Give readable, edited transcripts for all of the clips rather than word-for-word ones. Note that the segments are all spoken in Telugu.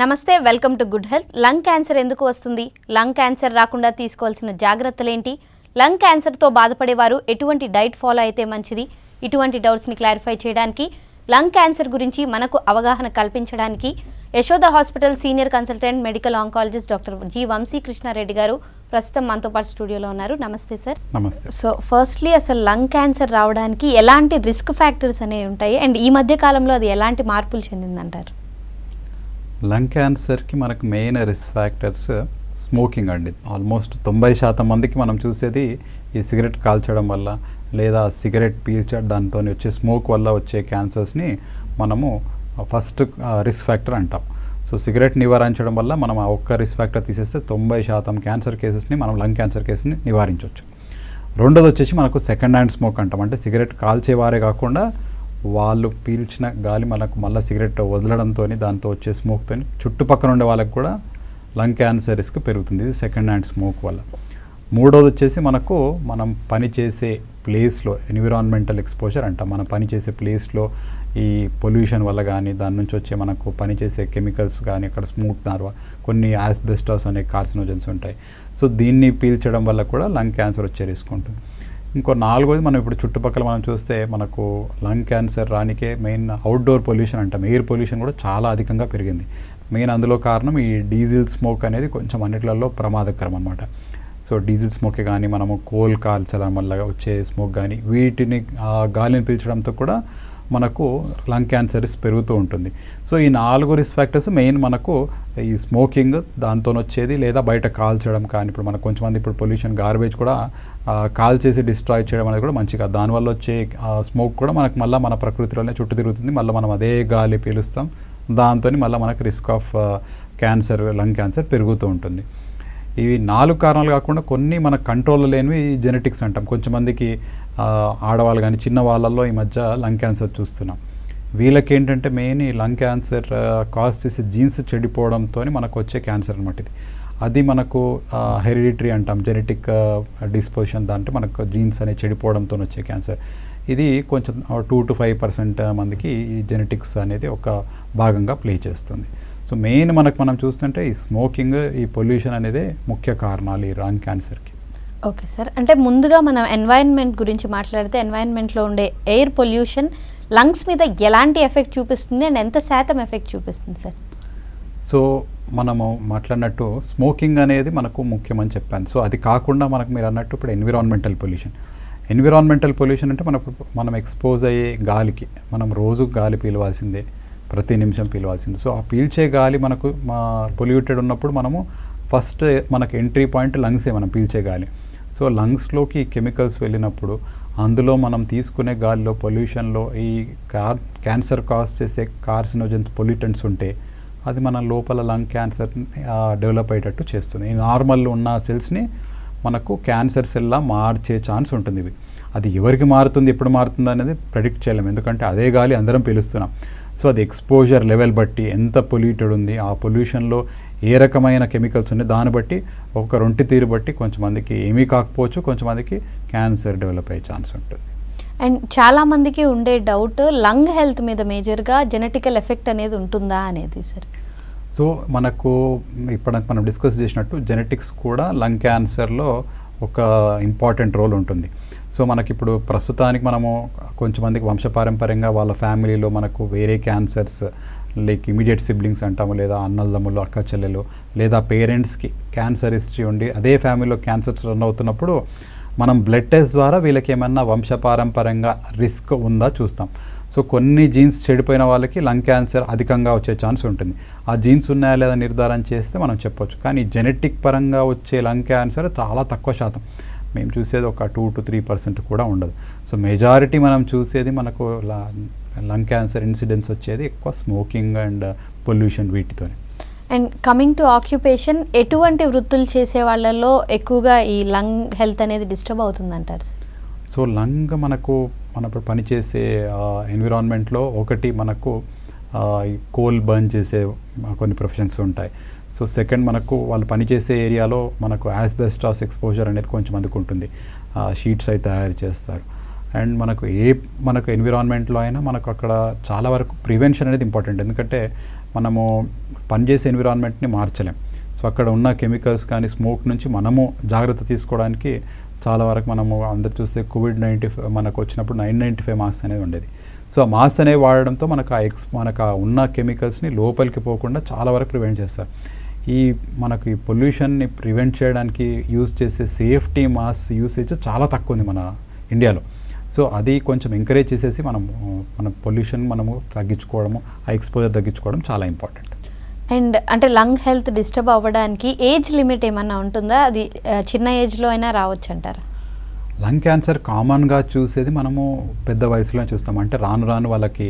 నమస్తే, welcome to good health. Lung cancer ఎందుకు వస్తుంది? లంగ్ క్యాన్సర్ రాకుండా తీసుకోవాల్సిన జాగ్రత్తలేంటి? లంగ్ క్యాన్సర్తో బాధపడేవారు ఎటువంటి డైట్ ఫాలో అయితే మంచిది? ఇటువంటి డౌట్స్ని క్లారిఫై చేయడానికి, లంగ్ క్యాన్సర్ గురించి మనకు అవగాహన కల్పించడానికి Yashoda hospital senior consultant medical oncologist doctor G Vamsi Krishna Reddy గారు ప్రస్తుతం మనతో పాటు స్టూడియోలో ఉన్నారు. నమస్తే సార్. నమస్తే. సో ఫస్ట్లీ అసలు లంగ్ క్యాన్సర్ రావడానికి ఎలాంటి రిస్క్ ఫ్యాక్టర్స్ అనేవి ఉంటాయి అండ్ ఈ మధ్య కాలంలో అది ఎలాంటి మార్పులు చెందిందంటారు? లంగ్ క్యాన్సర్కి మనకు మెయిన్ రిస్క్ ఫ్యాక్టర్స్ స్మోకింగ్ అండి. ఆల్మోస్ట్ 90% మందికి మనం చూసేది ఈ సిగరెట్ కాల్చడం వల్ల లేదా సిగరెట్ పీల్చడం దాంతో వచ్చే స్మోక్ వల్ల వచ్చే క్యాన్సర్స్ని మనము ఫస్ట్ రిస్క్ ఫ్యాక్టర్ అంటాం. సో సిగరెట్ నివారించడం వల్ల మనం ఆ ఒక్క రిస్క్ ఫ్యాక్టర్ తీసేస్తే 90% క్యాన్సర్ కేసెస్ని మనం లంగ్ క్యాన్సర్ కేసుని నివారించవచ్చు. రెండోది వచ్చేసి మనకు సెకండ్ హ్యాండ్ స్మోక్ అంటాం. అంటే సిగరెట్ కాల్చేవారే కాకుండా వాళ్ళు పీల్చిన గాలి మనకు మళ్ళీ సిగరెట్ వదలడంతో దాంతో వచ్చే స్మోక్తో చుట్టుపక్కల ఉండే వాళ్ళకి కూడా లంగ్ క్యాన్సర్ రిస్క్ పెరుగుతుంది. ఇది సెకండ్ హ్యాండ్ స్మోక్ వల్ల. మూడోది వచ్చేసి మనకు మనం పనిచేసే ప్లేస్లో ఎన్విరాన్మెంటల్ ఎక్స్పోజర్ అంటాం. మనం పనిచేసే ప్లేస్లో ఈ పొల్యూషన్ వల్ల కానీ దాని నుంచి వచ్చే మనకు పనిచేసే కెమికల్స్ కానీ అక్కడ స్మోక్ ద్వారా కొన్ని యాస్బెస్టాస్ అనే కార్సినోజన్స్ ఉంటాయి. సో దీన్ని పీల్చడం వల్ల కూడా లంగ్ క్యాన్సర్ వచ్చే రిస్క్ ఉంటుంది. ఇంకో నాలుగోది మనం ఇప్పుడు చుట్టుపక్కల మనం చూస్తే మనకు లంగ్ క్యాన్సర్ రానికే మెయిన్ అవుట్డోర్ పొల్యూషన్ అంటాం. ఎయిర్ పొల్యూషన్ కూడా చాలా అధికంగా పెరిగింది. మెయిన్ అందులో కారణం ఈ డీజిల్ స్మోక్ అనేది కొంచెం అన్నిట్లలో ప్రమాదకరం అనమాట. సో డీజిల్ స్మోకే కానీ మనము కోల్ కాల్చడం వల్ల వచ్చే స్మోక్ కానీ వీటిని గాలిని పీల్చడంతో కూడా మనకు లంగ్ క్యాన్సర్ రిస్క్ పెరుగుతూ ఉంటుంది. సో ఈ 4 రిస్క్ ఫ్యాక్టర్స్ మెయిన్ మనకు ఈ స్మోకింగ్ దాంతో వచ్చేది లేదా బయట కాల్చడం కానీ ఇప్పుడు మనకు కొంచెంమంది ఇప్పుడు పొల్యూషన్ గార్బేజ్ కూడా కాల్ చేసి డిస్ట్రాయ్ చేయడం అనేది కూడా మంచిగా. దానివల్ల వచ్చే స్మోక్ కూడా మనకు మళ్ళీ మన ప్రకృతిలోనే చుట్టూ తిరుగుతుంది. మళ్ళీ మనం అదే గాలి పీలుస్తాం. దాంతో మళ్ళీ మనకు risk of cancer lung cancer పెరుగుతూ ఉంటుంది. ఇవి 4 కారణాలు కాకుండా కొన్ని మన కంట్రోల్లో లేనివి జెనెటిక్స్ అంటాం. కొంచెంమందికి ఆడవాళ్ళు కానీ చిన్న వాళ్ళల్లో ఈ మధ్య లంగ్ క్యాన్సర్ చూస్తున్నాం. వీళ్ళకి ఏంటంటే మెయిన్ ఈ లంగ్ క్యాన్సర్ కాజ్ చేసే జీన్స్ చెడిపోవడంతో మనకు వచ్చే క్యాన్సర్ అనమాట. ఇది అది మనకు హెరిడిటరీ అంటాం. జెనెటిక్ డిస్పోజిషన్ దాంట్లో మనకు జీన్స్ అనేవి చెడిపోవడంతో వచ్చే క్యాన్సర్. ఇది కొంచెం 2 to 5% మందికి ఈ జెనెటిక్స్ అనేది ఒక భాగంగా ప్లే చేస్తుంది. సో మెయిన్ మనం చూస్తుంటే ఈ స్మోకింగ్ ఈ పొల్యూషన్ అనేది ముఖ్య కారణాలు ఈ లంగ్ క్యాన్సర్కి. ఓకే సార్, అంటే ముందుగా మనం ఎన్వైరన్మెంట్ గురించి మాట్లాడితే ఎన్వైరన్మెంట్లో ఉండే ఎయిర్ పొల్యూషన్ లంగ్స్ మీద ఎలాంటి ఎఫెక్ట్ చూపిస్తుంది అండ్ ఎంత శాతం ఎఫెక్ట్ చూపిస్తుంది సార్? సో మనము మాట్లాడినట్టు స్మోకింగ్ అనేది మనకు ముఖ్యమని చెప్పాను. సో అది కాకుండా మనకు మీరు అన్నట్టు ఇప్పుడు ఎన్విరాన్మెంటల్ పొల్యూషన్ అంటే మనం ఎక్స్పోజ్ అయ్యే గాలికి మనం రోజు గాలి పీలవాల్సిందే, ప్రతి నిమిషం పీలవాల్సిందే. సో ఆ పీల్చే గాలి మనకు పొల్యూటెడ్ ఉన్నప్పుడు మనము ఫస్ట్ మనకు ఎంట్రీ పాయింట్ లంగ్సే మనం పీల్చే గాలి. సో లంగ్స్లోకి కెమికల్స్ వెళ్ళినప్పుడు అందులో మనం తీసుకునే గాలిలో పొల్యూషన్లో ఈ క్యాన్సర్ కాజ్ చేసే కార్సినోజన్స్ పొల్యూటెంట్స్ ఉంటే అది మన లోపల లంగ్ క్యాన్సర్ డెవలప్ అయ్యేటట్టు చేస్తుంది. ఈ నార్మల్ ఉన్న సెల్స్ని మనకు క్యాన్సర్ సెల్లా మార్చే ఛాన్స్ ఉంటుంది. అది ఎవరికి మారుతుంది, ఎప్పుడు మారుతుంది అనేది ప్రెడిక్ట్ చేయలేము, ఎందుకంటే అదే గాలి అందరం పీలుస్తున్నాం. సో అది ఎక్స్పోజర్ లెవెల్ బట్టి ఎంత పొల్యూటెడ్ ఉంది, ఆ పొల్యూషన్లో ఏ రకమైన కెమికల్స్ ఉన్నాయి దాన్ని బట్టి ఒక రొంటి తీరు బట్టి కొంచెంమందికి ఏమీ కాకపోవచ్చు, కొంచెంమందికి క్యాన్సర్ డెవలప్ అయ్యే ఛాన్స్ ఉంటుంది. అండ్ చాలామందికి ఉండే డౌట్ లంగ్ హెల్త్ మీద మేజర్గా జెనెటికల్ ఎఫెక్ట్ అనేది ఉంటుందా అనేది సార్? సో మనకు ఇప్పుడు మనం డిస్కస్ చేసినట్టు జెనెటిక్స్ కూడా లంగ్ క్యాన్సర్లో ఒక ఇంపార్టెంట్ రోల్ ఉంటుంది. సో మనకిప్పుడు ప్రస్తుతానికి మనము కొంచెంమందికి వంశపారంపర్యంగా వాళ్ళ ఫ్యామిలీలో మనకు వేరే క్యాన్సర్స్ లైక్ ఇమీడియట్ సిబ్లింగ్స్ అంటాము, లేదా అన్నదమ్ములు అక్క చెల్లెలు లేదా పేరెంట్స్కి క్యాన్సర్ హిస్టరీ ఉండి అదే ఫ్యామిలీలో క్యాన్సర్స్ రన్ అవుతున్నప్పుడు మనం బ్లడ్ టెస్ట్ ద్వారా వీళ్ళకి ఏమన్నా వంశపారంపర్యంగా రిస్క్ ఉందా చూస్తాం. సో కొన్ని జీన్స్ చెడిపోయిన వాళ్ళకి లంగ్ క్యాన్సర్ అధికంగా వచ్చే ఛాన్స్ ఉంటుంది. ఆ జీన్స్ ఉన్నాయా లేదా నిర్ధారణ చేస్తే మనం చెప్పొచ్చు. కానీ జెనెటిక్ పరంగా వచ్చే లంగ్ క్యాన్సర్ చాలా తక్కువ శాతం. మేము చూసేది ఒక 2 to 3% కూడా ఉండదు. సో మెజారిటీ మనం చూసేది మనకు లంగ్ క్యాన్సర్ ఇన్సిడెన్స్ వచ్చేది ఎక్కువ స్మోకింగ్ అండ్ పొల్యూషన్ వీటితోనే. అండ్ కమింగ్ టు ఆక్యుపేషన్, ఎటువంటి వృత్తులు చేసే వాళ్ళలో ఎక్కువగా ఈ లంగ్ హెల్త్ అనేది డిస్టర్బ్ అవుతుందంటారు? సో లంగ్ మనం ఇప్పుడు పనిచేసే ఎన్విరాన్మెంట్లో ఒకటి మనకు ఈ కోల్ బర్న్ చేసే కొన్ని ప్రొఫెషన్స్ ఉంటాయి. సో సెకండ్ మనకు వాళ్ళు పనిచేసే ఏరియాలో మనకు యాస్బెస్టాస్ ఎక్స్పోజర్ అనేది కొంచెం మందికి ఉంటుంది. షీట్స్ అయితే తయారు చేస్తారు. అండ్ మనకు ఎన్విరాన్మెంట్లో అయినా మనకు అక్కడ చాలా వరకు ప్రివెన్షన్ అనేది ఇంపార్టెంట్. ఎందుకంటే మనము పనిచేసే ఎన్విరాన్మెంట్ని మార్చలేం. సో అక్కడ ఉన్న కెమికల్స్ కానీ స్మోక్ నుంచి మనము జాగ్రత్త తీసుకోవడానికి చాలా వరకు మనము అందరు చూస్తే కోవిడ్-19 మనకు వచ్చినప్పుడు 995 మాస్క్ అనేది ఉండేది. సో ఆ మాస్క్ అనేవి వాడడంతో మనకు ఉన్న కెమికల్స్ని లోపలికి పోకుండా చాలా వరకు ప్రివెంట్ చేస్తారు. మనకు ఈ పొల్యూషన్ని ప్రివెంట్ చేయడానికి యూజ్ చేసే సేఫ్టీ మాస్క్ యూసేజ్ చాలా తక్కువ ఉంది మన ఇండియాలో. సో అది కొంచెం ఎంకరేజ్ చేసేసి మన పొల్యూషన్ మనము తగ్గించుకోవడము, ఆ ఎక్స్పోజర్ తగ్గించుకోవడం చాలా ఇంపార్టెంట్. అండ్ అంటే లంగ్ హెల్త్ డిస్టర్బ్ అవ్వడానికి ఏజ్ లిమిట్ ఏమన్నా ఉంటుందా? అది చిన్న ఏజ్లో అయినా రావచ్చు అంటారా? లంగ్ క్యాన్సర్ కామన్గా చూసేది మనము పెద్ద వయసులో చూస్తాం. అంటే రాను రాను వాళ్ళకి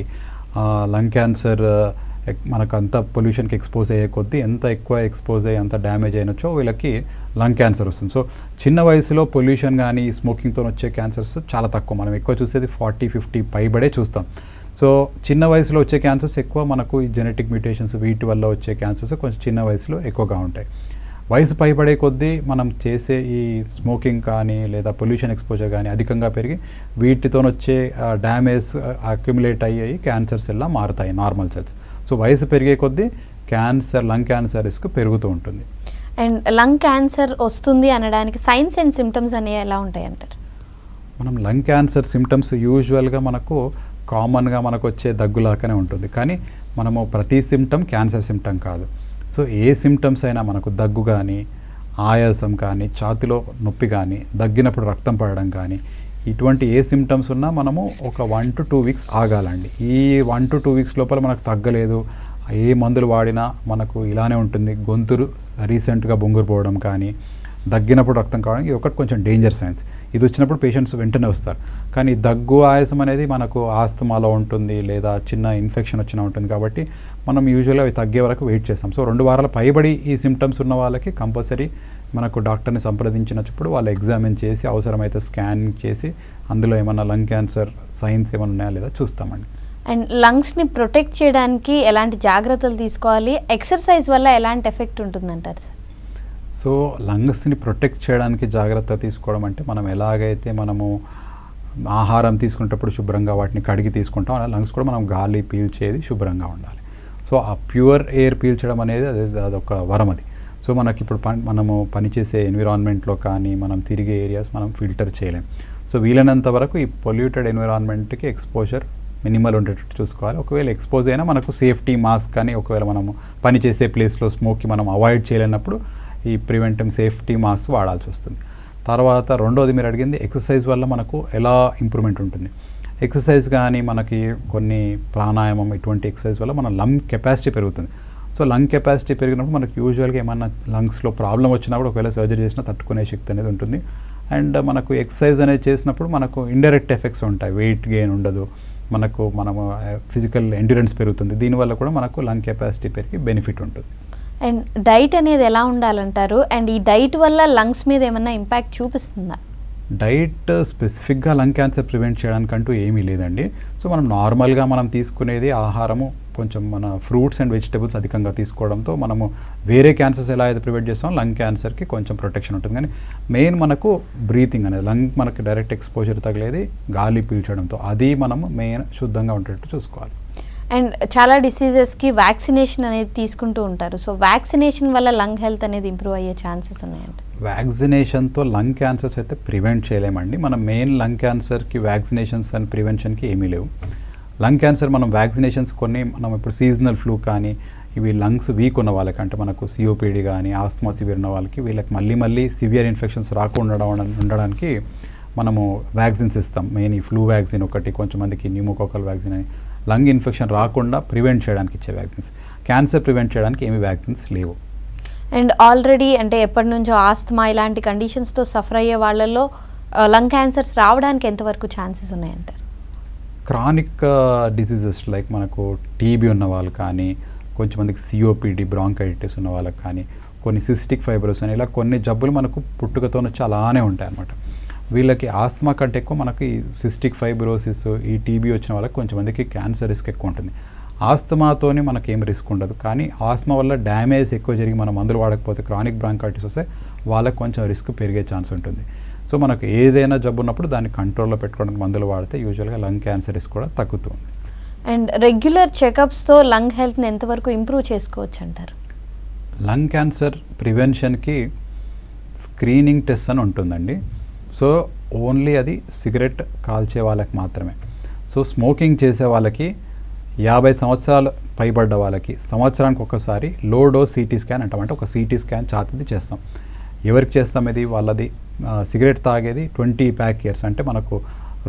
లంగ్ క్యాన్సర్ మనకు అంత పొల్యూషన్కి ఎక్స్పోజ్ అయ్యే కొద్దీ ఎంత ఎక్కువ ఎక్స్పోజ్ అయ్యి అంత డ్యామేజ్ అయినచ్చో వీళ్ళకి లంగ్ క్యాన్సర్ వస్తుంది. సో చిన్న వయసులో పొల్యూషన్ కానీ స్మోకింగ్తో వచ్చే క్యాన్సర్స్ చాలా తక్కువ. మనం ఎక్కువ చూసేది 40-50 పైబడే చూస్తాం. సో చిన్న వయసులో వచ్చే క్యాన్సర్స్ ఎక్కువ మనకు ఈ జెనెటిక్ మ్యూటేషన్స్ వీటి వల్ల వచ్చే క్యాన్సర్స్ కొంచెం చిన్న వయసులో ఎక్కువగా ఉంటాయి. వయసు పైబడే కొద్దీ మనం చేసే ఈ స్మోకింగ్ కానీ లేదా పొల్యూషన్ ఎక్స్పోజర్ కానీ అధికంగా పెరిగి వీటితో వచ్చే డ్యామేజ్ అక్యుములేట్ అయ్యి క్యాన్సర్స్ ఎలా మారుతాయి నార్మల్ సెల్స్. సో వయసు పెరిగే కొద్దీ లంగ్ క్యాన్సర్ రిస్క్ పెరుగుతూ ఉంటుంది. అండ్ లంగ్ క్యాన్సర్ వస్తుంది అనడానికి సైన్స్ అండ్ సిమ్టమ్స్ అనేవి ఎలా ఉంటాయి అంటారు? మనం లంగ్ క్యాన్సర్ సిమ్టమ్స్ యూజువల్గా కామన్గా మనకు వచ్చే దగ్గులాగానే ఉంటుంది. కానీ మనము ప్రతి సిమ్టమ్ క్యాన్సర్ సిమ్టమ్ కాదు. సో ఏ సిమ్టమ్స్ అయినా మనకు దగ్గు కానీ, ఆయాసం కానీ, ఛాతిలో నొప్పి కానీ, దగ్గినప్పుడు రక్తం పడడం కానీ, ఇటువంటి ఏ సిమ్టమ్స్ ఉన్నా మనము ఒక 1 to 2 వీక్స్ ఆగాలండి. ఈ 1 to 2 వీక్స్ లోపల మనకు తగ్గలేదు, ఏ మందులు వాడినా మనకు ఇలానే ఉంటుంది, గొంతురు రీసెంట్గా బొంగురు పోవడం కానీ, దగ్గినప్పుడు రక్తం కావడం, ఇది ఒకటి కొంచెం డేంజర్ సైన్స్. ఇది వచ్చినప్పుడు పేషెంట్స్ వెంటనే వస్తారు. కానీ దగ్గు ఆయాసం అనేది మనకు ఆస్తమాలో ఉంటుంది లేదా చిన్న ఇన్ఫెక్షన్ వచ్చినా ఉంటుంది. కాబట్టి మనం యూజువల్గా అవి తగ్గే వరకు వెయిట్ చేస్తాం. సో 2 వారాల పైబడి ఈ సిమ్టమ్స్ ఉన్న వాళ్ళకి కంపల్సరీ మనకు డాక్టర్ని సంప్రదించినప్పుడు వాళ్ళు ఎగ్జామిన్ చేసి అవసరమైతే స్కాన్ చేసి అందులో ఏమన్నా లంగ్ క్యాన్సర్ సైన్స్ ఏమైనా ఉన్నాయా లేదా చూస్తామండి. అండ్ లంగ్స్ని ప్రొటెక్ట్ చేయడానికి ఎలాంటి జాగ్రత్తలు తీసుకోవాలి? ఎక్సర్సైజ్ వల్ల ఎలాంటి ఎఫెక్ట్ ఉంటుందంటారు సార్? సో లంగ్స్ని ప్రొటెక్ట్ చేయడానికి జాగ్రత్త తీసుకోవడం అంటే మనం ఎలాగైతే మనము ఆహారం తీసుకునేటప్పుడు శుభ్రంగా వాటిని కడిగి తీసుకుంటాం, అలా లంగ్స్ కూడా మనం గాలి పీల్చేది శుభ్రంగా ఉండాలి. సో ఆ ప్యూర్ ఎయిర్ పీల్చడం అనేది అదొక వరం అది. సో మనకి ఇప్పుడు మనము పనిచేసే ఎన్విరాన్మెంట్లో కానీ మనం తిరిగే ఏరియాస్ మనం ఫిల్టర్ చేయలేం. సో వీలైనంత వరకు ఈ పొల్యూటెడ్ ఎన్విరాన్మెంట్కి ఎక్స్పోజర్ మినిమల్ ఉండేటట్టు చూసుకోవాలి. ఒకవేళ ఎక్స్పోజ్ అయినా మనకు సేఫ్టీ మాస్క్ కానీ, ఒకవేళ మనము పనిచేసే ప్లేస్లో స్మోక్కి మనం అవాయిడ్ చేయలేనప్పుడు ఈ ప్రివెంటివ్ సేఫ్టీ మాస్క్ వాడాల్సి వస్తుంది. తర్వాత రెండోది మీరు అడిగింది ఎక్సర్సైజ్ వల్ల మనకు ఎలా ఇంప్రూవ్మెంట్ ఉంటుంది. ఎక్సర్సైజ్ కానీ మనకి కొన్ని ప్రాణాయామం ఇటువంటి ఎక్సర్సైజ్ వల్ల మన లంగ్ కెపాసిటీ పెరుగుతుంది. సో లంగ్ కెపాసిటీ పెరిగినప్పుడు మనకు యూజువల్గా ఏమన్నా లంగ్స్లో ప్రాబ్లం వచ్చినా కూడా ఒకవేళ సర్జరీ చేసినా తట్టుకునే శక్తి అనేది ఉంటుంది. అండ్ మనకు ఎక్సర్సైజ్ అనేది చేసినప్పుడు మనకు ఇండైరెక్ట్ ఎఫెక్ట్స్ ఉంటాయి. వెయిట్ గెయిన్ ఉండదు, మనము ఫిజికల్ ఎండ్యూరెన్స్ పెరుగుతుంది. దీనివల్ల కూడా మనకు లంగ్ కెపాసిటీ పెరిగి బెనిఫిట్ ఉంటుంది. అండ్ డైట్ అనేది ఎలా ఉండాలంటారు? అండ్ ఈ డైట్ వల్ల లంగ్స్ మీద ఏమన్నా ఇంపాక్ట్ చూపిస్తుందా? డైట్ స్పెసిఫిక్గా లంగ్ క్యాన్సర్ ప్రివెంట్ చేయడానికంటూ ఏమీ లేదండి. సో మనం నార్మల్గా మనం తీసుకునేది ఆహారము కొంచెం మన ఫ్రూట్స్ అండ్ వెజిటబుల్స్ అధికంగా తీసుకోవడంతో మనము వేరే క్యాన్సర్స్ ఎలా అయితే ప్రివెంట్ చేస్తామో లంగ్ క్యాన్సర్కి కొంచెం ప్రొటెక్షన్ ఉంటుంది. కానీ మెయిన్ మనకు బ్రీతింగ్ అనేది లంగ్ మనకి డైరెక్ట్ ఎక్స్పోజర్ తగిలేది గాలి పీల్చడంతో, అది మనము మెయిన్ శుద్ధంగా ఉండేటట్టు చూసుకోవాలి. అండ్ చాలా డిసీజెస్కి వ్యాక్సినేషన్ అనేది తీసుకుంటూ ఉంటారు. సో వ్యాక్సినేషన్ వల్ల లంగ్ హెల్త్ అనేది ఇంప్రూవ్ అయ్యే ఛాన్సెస్ ఉన్నాయండి? వ్యాక్సినేషన్తో లంగ్ క్యాన్సర్స్ అయితే ప్రివెంట్ చేయలేమండి. మనం మెయిన్ లంగ్ క్యాన్సర్కి వ్యాక్సినేషన్స్ అండ్ ప్రివెన్షన్కి ఏమీ లేవు. లంగ్ క్యాన్సర్ మనం వ్యాక్సినేషన్స్ కొన్ని మనం ఇప్పుడు సీజనల్ ఫ్లూ కానీ ఇవి లంగ్స్ వీక్ ఉన్న వాళ్ళకి, అంటే మనకు సిఓపిడి కానీ ఆస్తమా సివియర్ ఉన్న వాళ్ళకి, వీళ్ళకి మళ్ళీ సివియర్ ఇన్ఫెక్షన్స్ రాకుండా ఉండడానికి మనము వ్యాక్సిన్స్ ఇస్తాం. మెయిన్ ఈ ఫ్లూ వ్యాక్సిన్ ఒకటి, కొంచెంమందికి న్యూమోకోకల్ వ్యాక్సిన్ అని లంగ్ ఇన్ఫెక్షన్ రాకుండా ప్రివెంట్ చేయడానికి ఇచ్చే వ్యాక్సిన్స్. క్యాన్సర్ ప్రివెంట్ చేయడానికి ఏమీ వ్యాక్సిన్స్ లేవు. అండ్ ఆల్రెడీ అంటే ఎప్పటి నుంచో ఆస్తమా ఇలాంటి కండిషన్స్తో సఫర్ అయ్యే వాళ్ళల్లో లంగ్ క్యాన్సర్స్ రావడానికి ఎంతవరకు ఛాన్సెస్ ఉన్నాయంటారు? క్రానిక్ డిసీజెస్ లైక్ మనకు టీబీ ఉన్న వాళ్ళు కానీ, కొంచెంమందికి సిఓపిడి బ్రాంకైటిస్ ఉన్న వాళ్ళకి కానీ, కొన్ని సిస్టిక్ ఫైబ్రోస్ అని ఇలా కొన్ని జబ్బులు మనకు పుట్టుకతో వచ్చి అలానే ఉంటాయి అన్నమాట. వీళ్ళకి ఆస్తమా కంటే ఎక్కువ మనకి సిస్టిక్ ఫైబ్రోసిస్ ఈ టీబీ వచ్చిన వాళ్ళకి కొంచెంమందికి క్యాన్సర్ రిస్క్ ఎక్కువ ఉంటుంది. ఆస్తమాతోని మనకేం రిస్క్ ఉండదు, కానీ ఆస్తమా వల్ల డ్యామేజ్ ఎక్కువ జరిగి మనం మందులు వాడకపోతే క్రానిక్ బ్రాంకైటిస్ వస్తే వాళ్ళకి కొంచెం రిస్క్ పెరిగే ఛాన్స్ ఉంటుంది. సో మనకు ఏదైనా జబ్బు ఉన్నప్పుడు దాన్ని కంట్రోల్లో పెట్టుకోవడానికి మందులు వాడితే యూజువల్గా లంగ్ క్యాన్సర్ రిస్క్ కూడా తగ్గుతుంది. అండ్ రెగ్యులర్ చెకప్స్తో లంగ్ హెల్త్ని ఎంతవరకు ఇంప్రూవ్ చేసుకోవచ్చు అంటారు? లంగ్ క్యాన్సర్ ప్రివెన్షన్కి స్క్రీనింగ్ టెస్ట్ అని ఉంటుందండి. సో ఓన్లీ అది సిగరెట్ కాల్చే వాళ్ళకి మాత్రమే. సో స్మోకింగ్ చేసే వాళ్ళకి 50 సంవత్సరాలు పైబడ్డ వాళ్ళకి సంవత్సరానికి ఒకసారి లో డోస్ సిటీ స్కాన్ అంటాం. అంటే ఒక సిటీ స్కాన్ ఛాతీది చేస్తాం. ఎవరికి చేస్తాం ఇది? వాళ్ళది సిగరెట్ తాగేది 20 ప్యాక్ ఇయర్స్, అంటే మనకు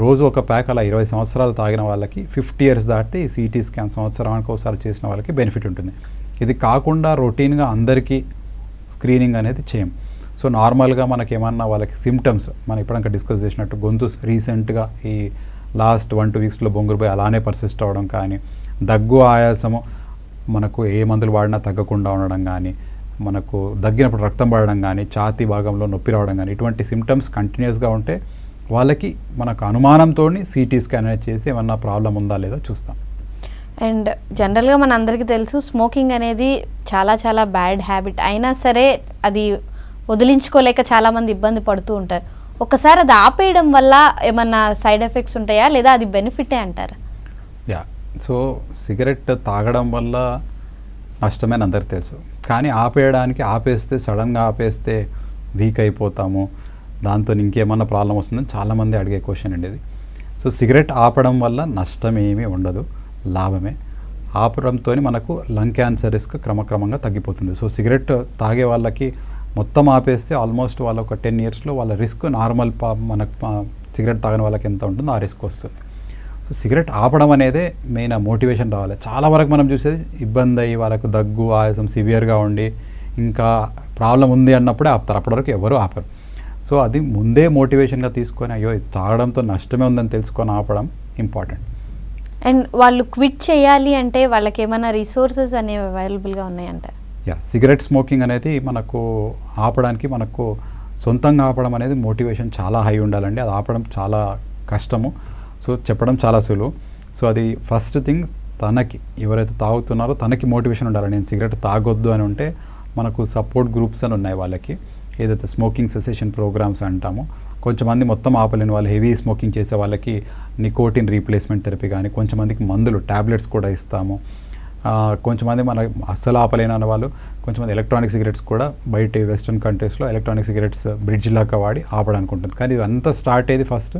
రోజు ఒక ప్యాక్ అలా 20 సంవత్సరాలు తాగిన వాళ్ళకి 50 ఇయర్స్ దాటితే ఈ సిటీ స్కాన్ సంవత్సరానికి ఒకసారి చేసిన వాళ్ళకి బెనిఫిట్ ఉంటుంది. ఇది కాకుండా రొటీన్గా అందరికీ స్క్రీనింగ్ అనేది చేయం. సో నార్మల్గా మనకేమన్నా వాళ్ళకి సిమ్టమ్స్ మనం ఇప్పటిదాకా డిస్కస్ చేసినట్టు గొంతు రీసెంట్గా ఈ లాస్ట్ 1-2 వీక్స్లో బొంగురుపోయి అలానే పర్సిస్ట్ అవ్వడం కానీ, దగ్గు ఆయాసము మనకు ఏ మందులు వాడినా తగ్గకుండా ఉండడం కానీ, మనకు దగ్గినప్పుడు రక్తం పడడం కానీ, ఛాతీ భాగంలో నొప్పి రావడం కానీ, ఇటువంటి సిమ్టమ్స్ కంటిన్యూస్గా ఉంటే వాళ్ళకి మనకు అనుమానంతో సిటీ స్కాన్ అనేది చేసి ఏమన్నా ప్రాబ్లం ఉందా లేదా చూస్తాం. అండ్ జనరల్గా మన అందరికీ తెలుసు స్మోకింగ్ అనేది చాలా చాలా బ్యాడ్ హ్యాబిట్. అయినా సరే అది వదిలించుకోలేక చాలామంది ఇబ్బంది పడుతూ ఉంటారు. ఒకసారి అది ఆపేయడం వల్ల ఏమన్నా సైడ్ ఎఫెక్ట్స్ ఉంటాయా, లేదా అది బెనిఫిటే అంటారా? యా, సో సిగరెట్ తాగడం వల్ల నష్టమే అని అందరికీ తెలుసు. కానీ ఆపేస్తే సడన్గా ఆపేస్తే వీక్ అయిపోతాము, దాంతో ఇంకేమన్నా ప్రాబ్లం వస్తుందని చాలామంది అడిగే క్వశ్చన్ అండి ఇది. సో సిగరెట్ ఆపడం వల్ల నష్టం ఏమీ ఉండదు, లాభమే. ఆపడంతో మనకు లంగ్ క్యాన్సర్ రిస్క్ క్రమక్రమంగా తగ్గిపోతుంది. సో సిగరెట్ తాగే వాళ్ళకి మొత్తం ఆపేస్తే ఆల్మోస్ట్ వాళ్ళ ఒక 10 ఇయర్స్లో వాళ్ళ రిస్క్ నార్మల్ మనకు సిగరెట్ తాగని వాళ్ళకి ఎంత ఉంటుందో ఆ రిస్క్ వస్తుంది. సో సిగరెట్ ఆపడం అనేదే మెయిన్ మోటివేషన్ రావాలి. చాలా వరకు మనం చూసేది ఇబ్బంది అయ్యి వాళ్ళకు దగ్గు ఆయాసం సివియర్గా ఉండి ఇంకా ప్రాబ్లం ఉంది అన్నప్పుడే ఆపుతారు, అప్పటివరకు ఎవరు ఆపరు. సో అది ముందే మోటివేషన్గా తీసుకొని అయ్యో ఇది తాగడంతో నష్టమే ఉందని తెలుసుకొని ఆపడం ఇంపార్టెంట్. అండ్ వాళ్ళు క్విట్ చేయాలి అంటే వాళ్ళకి ఏమైనా రిసోర్సెస్ అనేవి అవైలబుల్గా ఉన్నాయంటారు? యా, సిగరెట్ స్మోకింగ్ అనేది మనకు ఆపడానికి మనకు సొంతంగా ఆపడం అనేది మోటివేషన్ చాలా హై ఉండాలండి. అది ఆపడం చాలా కష్టము. సో చెప్పడం చాలా సులువు. సో అది ఫస్ట్ థింగ్, తనకి ఎవరైతే తాగుతున్నారో తనకి మోటివేషన్ ఉండాలి. నేను సిగరెట్ తాగొద్దు అని ఉంటే మనకు సపోర్ట్ గ్రూప్స్ అని ఉన్నాయి వాళ్ళకి, ఏదైతే స్మోకింగ్ సెసేషన్ ప్రోగ్రామ్స్ అంటామో. కొంచెంమంది మొత్తం ఆపలేని వాళ్ళు హెవీ స్మోకింగ్ చేసే వాళ్ళకి నికోటిన్ రీప్లేస్మెంట్ థెరపీ కానీ, కొంచెంమందికి మందులు ట్యాబ్లెట్స్ కూడా ఇస్తాము. కొంచెంమంది మన అస్సలు ఆపలేని వాళ్ళు కొంచెంమంది ఎలక్ట్రానిక్ సిగరెట్స్ కూడా బయట వెస్ట్రన్ కంట్రీస్లో ఎలక్ట్రానిక్ సిగరెట్స్ బ్రిడ్జ్ లాగా వాడి ఆపడానికి ఉంటుంది. కానీ ఇదంతా స్టార్ట్ అయ్యేది ఫస్ట్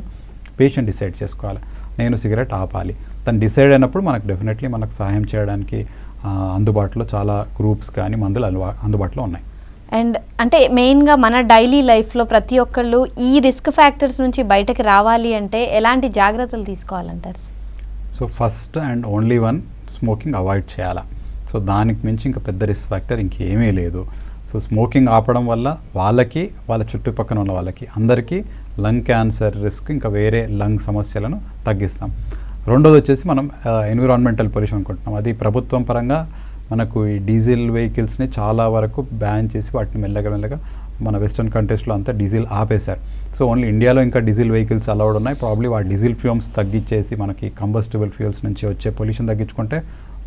పేషెంట్ డిసైడ్ చేసుకోవాలి, నేను సిగరెట్ ఆపాలి. తను డిసైడ్ అయినప్పుడు మనకు డెఫినెట్లీ మనకు సహాయం చేయడానికి అందుబాటులో చాలా గ్రూప్స్ కానీ మందులు అందుబాటులో ఉన్నాయి. అండ్ అంటే మెయిన్గా మన డైలీ లైఫ్లో ప్రతి ఒక్కళ్ళు ఈ రిస్క్ ఫ్యాక్టర్స్ నుంచి బయటకు రావాలి అంటే ఎలాంటి జాగ్రత్తలు తీసుకోవాలంటారు? So first and only one, smoking avoid చేయాలా. సో దానికి మించి ఇంకా పెద్ద రిస్క్ ఫ్యాక్టర్ ఇంకేమీ లేదు. సో స్మోకింగ్ ఆపడం వల్ల వాళ్ళకి వాళ్ళ చుట్టుపక్కల ఉన్న వాళ్ళకి అందరికీ లంగ్ క్యాన్సర్ రిస్క్ ఇంకా వేరే లంగ్ సమస్యలను తగ్గిస్తాం. రెండోది వచ్చేసి మనం ఎన్విరాన్మెంటల్ పొల్యూషన్ అనుకుంటున్నాం. అది ప్రభుత్వం పరంగా మనకు ఈ డీజిల్ వెహికల్స్ని చాలా వరకు బ్యాన్ చేసి వాటిని మెల్లగా మన వెస్ట్రన్ కంట్రీస్లో అంతా డీజిల్ ఆపేశారు. సో ఓన్లీ ఇండియాలో ఇంకా డీజిల్ వెహికల్స్ అలౌడ్ ఉన్నాయి. ప్రాబ్లీ ఆ డీజిల్ ఫ్యూమ్స్ తగ్గించేసి మనకి కంబస్టిబుల్ ఫ్యూయల్స్ నుంచి వచ్చే పొల్యూషన్ తగ్గించుకుంటే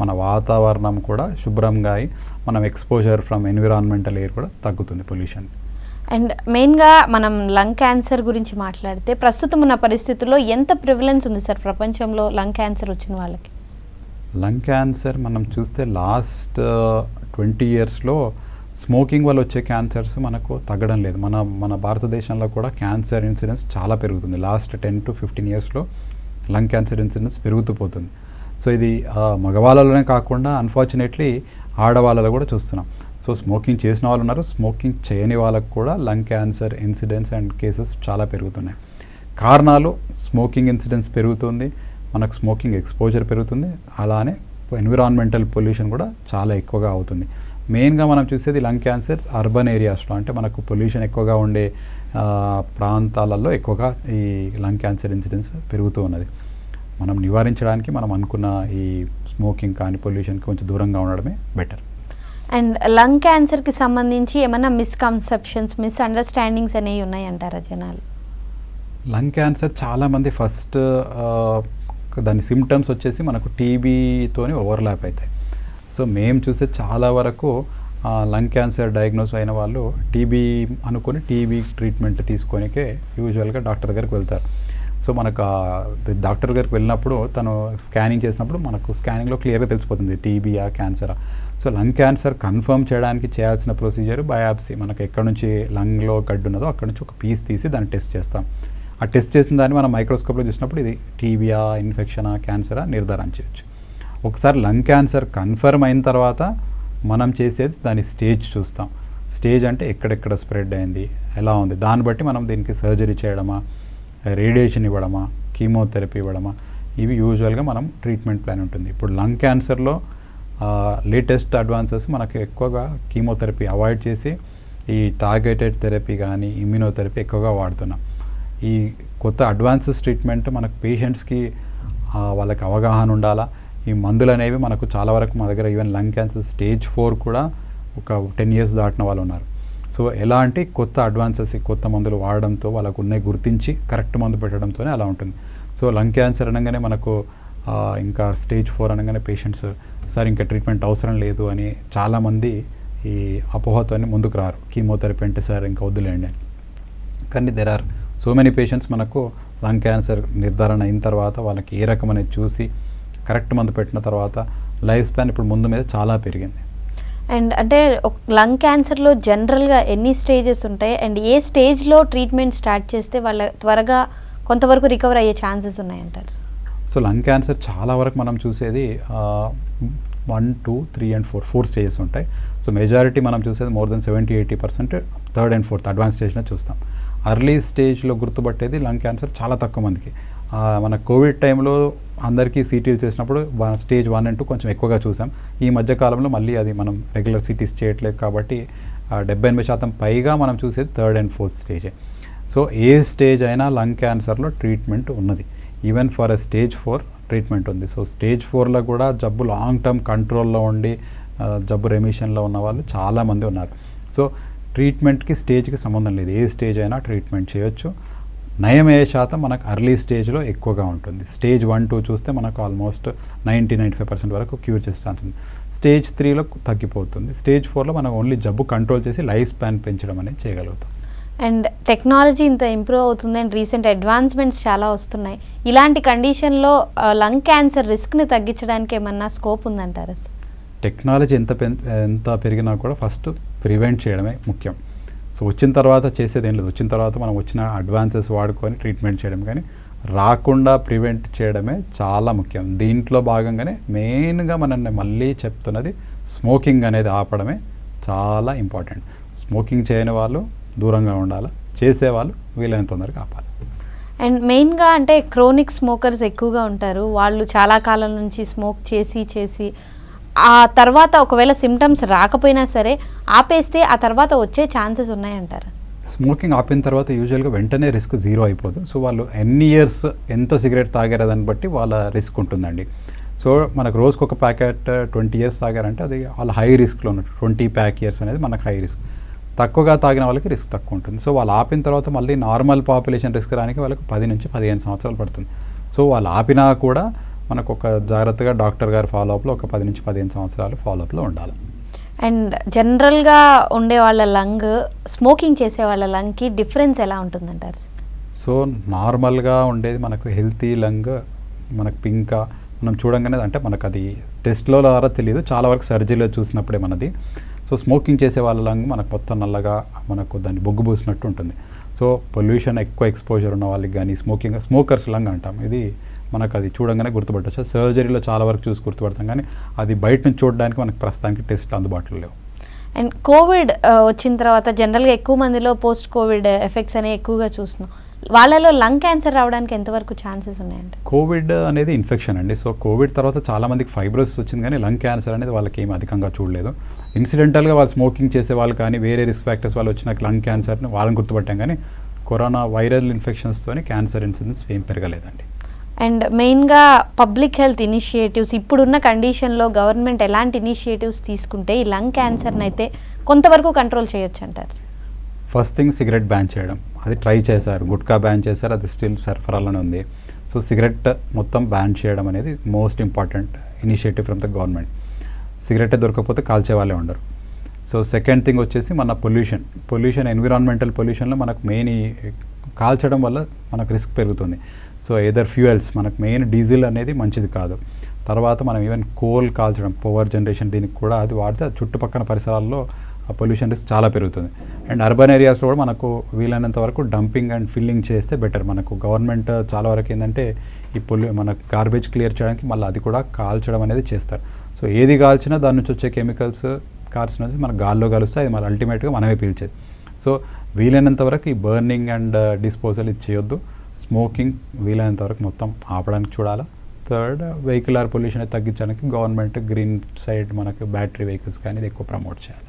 మన వాతావరణం కూడా శుభ్రంగా అయి మనం ఎక్స్పోజర్ ఫ్రమ్ ఎన్విరాన్మెంటల్ ఎయిర్ కూడా తగ్గుతుంది పొల్యూషన్. అండ్ మెయిన్గా మనం లంగ్ క్యాన్సర్ గురించి మాట్లాడితే ప్రస్తుతం ఉన్న పరిస్థితుల్లో ఎంత ప్రివిలెన్స్ ఉంది సార్ ప్రపంచంలో లంగ్ క్యాన్సర్ వచ్చిన వాళ్ళకి? లంగ్ క్యాన్సర్ మనం చూస్తే లాస్ట్ 20 ఇయర్స్లో స్మోకింగ్ వల్ల వచ్చే క్యాన్సర్స్ మనకు తగ్గడం లేదు. మన భారతదేశంలో కూడా క్యాన్సర్ ఇన్సిడెన్స్ చాలా పెరుగుతుంది. లాస్ట్ 10 to 15 ఇయర్స్లో లంగ్ క్యాన్సర్ ఇన్సిడెన్స్ పెరుగుతూ పోతుంది. సో ఇది మగవాళ్ళలోనే కాకుండా అన్ఫార్చునేట్లీ ఆడవాళ్ళలో కూడా చూస్తున్నాం. సో స్మోకింగ్ చేసిన వాళ్ళు ఉన్నారు, స్మోకింగ్ చేయని వాళ్ళకు కూడా lung cancer incidence and cases చాలా పెరుగుతున్నాయి. కారణాలు స్మోకింగ్ ఇన్సిడెన్స్ పెరుగుతుంది, మనకు స్మోకింగ్ ఎక్స్పోజర్ పెరుగుతుంది, అలానే ఎన్విరాన్మెంటల్ పొల్యూషన్ కూడా చాలా ఎక్కువగా అవుతుంది. మెయిన్గా మనం చూసేది లంగ్ క్యాన్సర్ అర్బన్ ఏరియాస్లో, అంటే మనకు పొల్యూషన్ ఎక్కువగా ఉండే ప్రాంతాలలో ఎక్కువగా ఈ లంగ్ క్యాన్సర్ ఇన్సిడెన్స్ పెరుగుతూ ఉన్నది. మనం నివారించడానికి మనం అనుకున్న ఈ స్మోకింగ్ కానీ పొల్యూషన్కి కొంచెం దూరంగా ఉండడమే బెటర్. అండ్ లంగ్ క్యాన్సర్కి సంబంధించి ఏమైనా మిస్కన్సెప్షన్స్, మిస్అండర్స్టాండింగ్స్ అనేవి ఉన్నాయంటారా జనాలు? లంగ్ క్యాన్సర్ చాలామంది ఫస్ట్ దాని సిమ్టమ్స్ వచ్చేసి మనకు టీబీతోని ఓవర్లాప్ అవుతాయి. సో మేము చూసే చాలా వరకు లంగ్ క్యాన్సర్ డయాగ్నోస్ అయిన వాళ్ళు టీబీ అనుకొని టీబీ ట్రీట్మెంట్ తీసుకొనికే యూజువల్గా డాక్టర్ దగ్గరికి వెళ్తారు. సో మనకు డాక్టర్ గారికి వెళ్ళినప్పుడు తను స్కానింగ్ చేసినప్పుడు మనకు స్కానింగ్లో క్లియర్గా తెలిసిపోతుంది టీబీయా క్యాన్సరా. సో లంగ్ క్యాన్సర్ కన్ఫర్మ్ చేయడానికి చేయాల్సిన ప్రొసీజర్ బయాప్సీ. మనకు ఎక్కడ నుంచి లంగ్లో గడ్డు ఉన్నదో అక్కడ నుంచి ఒక పీస్ తీసి దాన్ని టెస్ట్ చేస్తాం. ఆ టెస్ట్ చేసిన దాన్ని మనం మైక్రోస్కోప్లో చూసినప్పుడు ఇది టీబీయా, ఇన్ఫెక్షనా, క్యాన్సరా నిర్ధారణ చేయొచ్చు. ఒకసారి లంగ్ క్యాన్సర్ కన్ఫర్మ్ అయిన తర్వాత మనం చేసేది దాని స్టేజ్ చూస్తాం. స్టేజ్ అంటే ఎక్కడెక్కడ స్ప్రెడ్ అయింది, ఎలా ఉంది, దాన్ని బట్టి మనం దీనికి సర్జరీ చేయడమా, రేడియేషన్ ఇవ్వడమా, కీమోథెరపీ ఇవ్వడమా, ఇవి యూజువల్గా మనం ట్రీట్మెంట్ ప్లాన్ ఉంటుంది. ఇప్పుడు లంగ్ క్యాన్సర్లో లేటెస్ట్ అడ్వాన్సెస్ మనకు ఎక్కువగా కీమోథెరపీ అవాయిడ్ చేసి ఈ టార్గెటెడ్ థెరపీ కానీ ఇమ్యూనోథెరపీ ఎక్కువగా వాడుతున్నాం. ఈ కొత్త అడ్వాన్సెస్ ట్రీట్మెంట్ మనకు పేషెంట్స్కి వాళ్ళకి అవగాహన ఉండాలా. ఈ మందులు అనేవి మనకు చాలా వరకు మా దగ్గర ఈవెన్ లంగ్ క్యాన్సర్ స్టేజ్ 4 కూడా ఒక 10 years దాటిన వాళ్ళు ఉన్నారు. సో ఎలాంటి కొత్త అడ్వాన్సెస్, కొత్త మందులు వాడడంతో వాళ్ళకు ఉన్నాయి గుర్తించి కరెక్ట్ మందు పెట్టడంతోనే అలా ఉంటుంది. సో లంగ్ క్యాన్సర్ అనగానే మనకు ఇంకా స్టేజ్ 4 అనగానే పేషెంట్స్ సార్ ఇంకా ట్రీట్మెంట్ అవసరం లేదు అని చాలామంది ఈ అపోహతోనే ముందుకు రారు. కీమోథెరపీ అంటే సార్ ఇంకా వద్దులేండి అని. కానీ there are so many patients మనకు లంగ్ క్యాన్సర్ నిర్ధారణ అయిన తర్వాత వాళ్ళకి ఏ రకం అనేది చూసి కరెక్ట్ మందు పెట్టిన తర్వాత లైఫ్ స్పాన్ ఇప్పుడు ముందు మీద చాలా పెరిగింది. అండ్ అంటే లంగ్ క్యాన్సర్లో జనరల్గా ఎన్ని స్టేజెస్ ఉంటాయి అండ్ ఏ స్టేజ్లో ట్రీట్మెంట్ స్టార్ట్ చేస్తే వాళ్ళ త్వరగా కొంతవరకు రికవర్ అయ్యే ఛాన్సెస్ ఉన్నాయంటారు? సో లంగ్ క్యాన్సర్ చాలా వరకు మనం చూసేది 1, 2, 3 and 4 స్టేజెస్ ఉంటాయి. సో మెజారిటీ మనం చూసేది more than 70-80% 3rd and 4th advance స్టేజ్లో చూస్తాం. అర్లీ స్టేజ్లో గుర్తుపట్టేది లంగ్ క్యాన్సర్ చాలా తక్కువ మందికి. మన కోవిడ్ టైంలో అందరికీ సిటీలు చేసినప్పుడు స్టేజ్ 1 and 2 కొంచెం ఎక్కువగా చూసాం. ఈ మధ్యకాలంలో మళ్ళీ అది మనం రెగ్యులర్ సిటీస్ చేయట్లేదు కాబట్టి 78% పైగా మనం చూసేది 3rd and 4th స్టేజే. సో ఏ స్టేజ్ అయినా లంగ్ క్యాన్సర్లో ట్రీట్మెంట్ ఉన్నది. ఈవెన్ ఫర్ స్టేజ్ 4 ట్రీట్మెంట్ ఉంది. సో స్టేజ్ 4లో కూడా జబ్బు లాంగ్ టర్మ్ కంట్రోల్లో ఉండి జబ్బు రెమిషన్లో ఉన్న వాళ్ళు చాలామంది ఉన్నారు. సో ట్రీట్మెంట్కి స్టేజ్కి సంబంధం లేదు, ఏ స్టేజ్ అయినా ట్రీట్మెంట్ చేయొచ్చు. నయమయ్యే శాతం మనకు అర్లీ స్టేజ్లో ఎక్కువగా ఉంటుంది. స్టేజ్ 1, 2 చూస్తే మనకు ఆల్మోస్ట్ 90-95% వరకు క్యూర్ చేసే ఛాన్స్ ఉంది. స్టేజ్ 3లో తగ్గిపోతుంది. స్టేజ్ 4లో మనం ఓన్లీ జబ్బు కంట్రోల్ చేసి లైఫ్ స్పాన్ పెంచడం అనేది చేయగలుగుతాం. అండ్ టెక్నాలజీ ఇంత ఇంప్రూవ్ అవుతుంది అండ్ రీసెంట్ అడ్వాన్స్మెంట్స్ చాలా వస్తున్నాయి. ఇలాంటి కండిషన్లో లంగ్ క్యాన్సర్ రిస్క్ని తగ్గించడానికి ఏమన్నా స్కోప్ ఉందంటారా? టెక్నాలజీ ఎంత పెరిగినా కూడా ఫస్ట్ ప్రివెంట్ చేయడమే ముఖ్యం. సో వచ్చిన తర్వాత చేసేది ఏం లేదు. వచ్చిన తర్వాత మనం వచ్చిన అడ్వాన్సెస్ వాడుకొని ట్రీట్మెంట్ చేయడం, కానీ రాకుండా ప్రివెంట్ చేయడమే చాలా ముఖ్యం. దీంట్లో భాగంగానే మెయిన్గా మనల్ని మళ్ళీ చెప్తున్నది స్మోకింగ్ అనేది ఆపడమే చాలా ఇంపార్టెంట్. స్మోకింగ్ చేయని వాళ్ళు దూరంగా ఉండాలి, చేసేవాళ్ళు వీలైనంత తొందరగా ఆపాలి. అండ్ మెయిన్గా అంటే క్రోనిక్ స్మోకర్స్ ఎక్కువగా ఉంటారు. వాళ్ళు చాలా కాలం నుంచి స్మోక్ చేసి ఆ తర్వాత ఒకవేళ సిమ్టమ్స్ రాకపోయినా సరే ఆపేస్తే ఆ తర్వాత వచ్చే ఛాన్సెస్ ఉన్నాయంటారు? స్మోకింగ్ ఆపిన తర్వాత యూజువల్గా వెంటనే రిస్క్ 0 అయిపోదు. సో వాళ్ళు ఎన్ని ఇయర్స్ ఎంత సిగరెట్ తాగారో దాన్ని బట్టి వాళ్ళ రిస్క్ ఉంటుందండి. సో మనకు రోజుకు ఒక ప్యాకెట్ 20 years తాగారంటే అది వాళ్ళ హై రిస్క్లో ఉన్నట్టు. 20 pack years అనేది మనకు హై రిస్క్. తక్కువగా తాగిన వాళ్ళకి రిస్క్ తక్కువ ఉంటుంది. సో వాళ్ళు ఆపిన తర్వాత మళ్ళీ నార్మల్ పాపులేషన్ రిస్క్ రానికి వాళ్ళకి 10-15 సంవత్సరాలు పడుతుంది. సో వాళ్ళు ఆపినా కూడా మనకు ఒక జాగ్రత్తగా డాక్టర్ గారు ఫాలోఅప్లో ఒక 10-15 సంవత్సరాలు ఫాలోఅప్లో ఉండాలి. అండ్ జనరల్గా ఉండే వాళ్ళ లంగ్, స్మోకింగ్ చేసే వాళ్ళ లంగ్కి డిఫరెన్స్ ఎలా ఉంటుందంటారు? సో నార్మల్గా ఉండేది మనకు హెల్తీ లంగ్, మనకు పింకా మనం చూడంగానే అంటే మనకు అది టెస్ట్లో ద్వారా తెలియదు, చాలా వరకు సర్జరీలో చూసినప్పుడే మనది. సో స్మోకింగ్ చేసే వాళ్ళ లంగ్ మనకు మొత్తం నల్లగా మనకు దాన్ని బొగ్గు పూసినట్టు ఉంటుంది. సో పొల్యూషన్ ఎక్కువ ఎక్స్పోజర్ ఉన్న వాళ్ళకి కానీ స్మోకర్స్ లంగ్ అంటాం. ఇది మనకు అది చూడంగానే గుర్తుపట్టచ్చు. సర్జరీలో చాలా వరకు చూసి గుర్తుపడతాం, కానీ అది బయట నుంచి చూడడానికి మనకు ప్రస్తుతానికి టెస్ట్లు అందుబాటులో లేవు. అండ్ కోవిడ్ వచ్చిన తర్వాత జనరల్గా ఎక్కువ మందిలో పోస్ట్ కోవిడ్ ఎఫెక్ట్స్ అనేవి ఎక్కువగా చూస్తున్నాం. వాళ్ళలో లంగ్ క్యాన్సర్ రావడానికి ఎంతవరకు ఛాన్సెస్ ఉన్నాయండి? కోవిడ్ అనేది ఇన్ఫెక్షన్ అండి. సో కోవిడ్ తర్వాత చాలామందికి ఫైబ్రోసిస్ వచ్చింది, కానీ లంగ్ క్యాన్సర్ అనేది వాళ్ళకి ఏమి అధికంగా చూడలేదు. ఇన్సిడెంటల్గా వాళ్ళు స్మోకింగ్ చేసే వాళ్ళు కానీ వేరే రిస్క్ ఫ్యాక్టర్స్ వాళ్ళు వచ్చిన లంగ్ క్యాన్సర్ని వాళ్ళని గుర్తుపట్టాం, కానీ కరోనా వైరల్ ఇన్ఫెక్షన్స్తోని క్యాన్సర్ ఇన్సిడెన్స్ ఏం పెరగలేదండి. అండ్ మెయిన్గా పబ్లిక్ హెల్త్ ఇనిషియేటివ్స్ ఇప్పుడున్న కండిషన్లో గవర్నమెంట్ ఎలాంటి ఇనిషియేటివ్స్ తీసుకుంటే ఈ లంగ్ క్యాన్సర్ని అయితే కొంతవరకు కంట్రోల్ చేయొచ్చు అంటారు? ఫస్ట్ థింగ్ సిగరెట్ బ్యాన్ చేయడం. అది ట్రై చేశారు, గుట్కా బ్యాన్ చేశారు, అది స్టిల్ సరఫరాలోనే ఉంది. సో సిగరెట్ మొత్తం బ్యాన్ చేయడం అనేది most important initiative from the government. సిగరెటే దొరకకపోతే కాల్చే వాళ్ళే ఉండరు. సో సెకండ్ థింగ్ వచ్చేసి మన పొల్యూషన్ ఎన్విరాన్మెంటల్ పొల్యూషన్లో మనకు మెయిన్ కాల్చడం వల్ల మనకు రిస్క్ పెరుగుతుంది. సో ఏదర్ ఫ్యూయల్స్ మనకు మెయిన్ డీజిల్ అనేది మంచిది కాదు. తర్వాత మనం ఈవెన్ కోల్ కాల్చడం, పవర్ జనరేషన్ దీనికి కూడా అది వాడితే చుట్టుపక్కల పరిసరాల్లో ఆ పొల్యూషన్ రిస్క్ చాలా పెరుగుతుంది. అండ్ అర్బన్ ఏరియాస్లో కూడా మనకు వీలైనంత వరకు డంపింగ్ అండ్ ఫిల్లింగ్ చేస్తే బెటర్. మనకు గవర్నమెంట్ చాలా వరకు ఏంటంటే ఈ మన గార్బేజ్ క్లియర్ చేయడానికి మళ్ళీ అది కూడా కాల్చడం అనేది చేస్తారు. సో ఏది కాల్చినా దాని నుంచి వచ్చే కెమికల్స్ కార్స్ నుంచి మన గాల్లో కలుస్తే అది మన అల్టిమేట్గా మనమే పీల్చేది. సో వీలైనంత వరకు ఈ బర్నింగ్ అండ్ డిస్పోజల్ ఇది చేయొద్దు. స్మోకింగ్ వీలైనంత వరకు మొత్తం ఆపడానికి చూడాలి. థర్డ్, వెహికులర్ పొల్యూషన్ తగ్గించడానికి గవర్నమెంట్ గ్రీన్ సైడ్ మనకు బ్యాటరీ వెహికల్స్ కానీ ఇది ఎక్కువ ప్రమోట్ చేయాలి.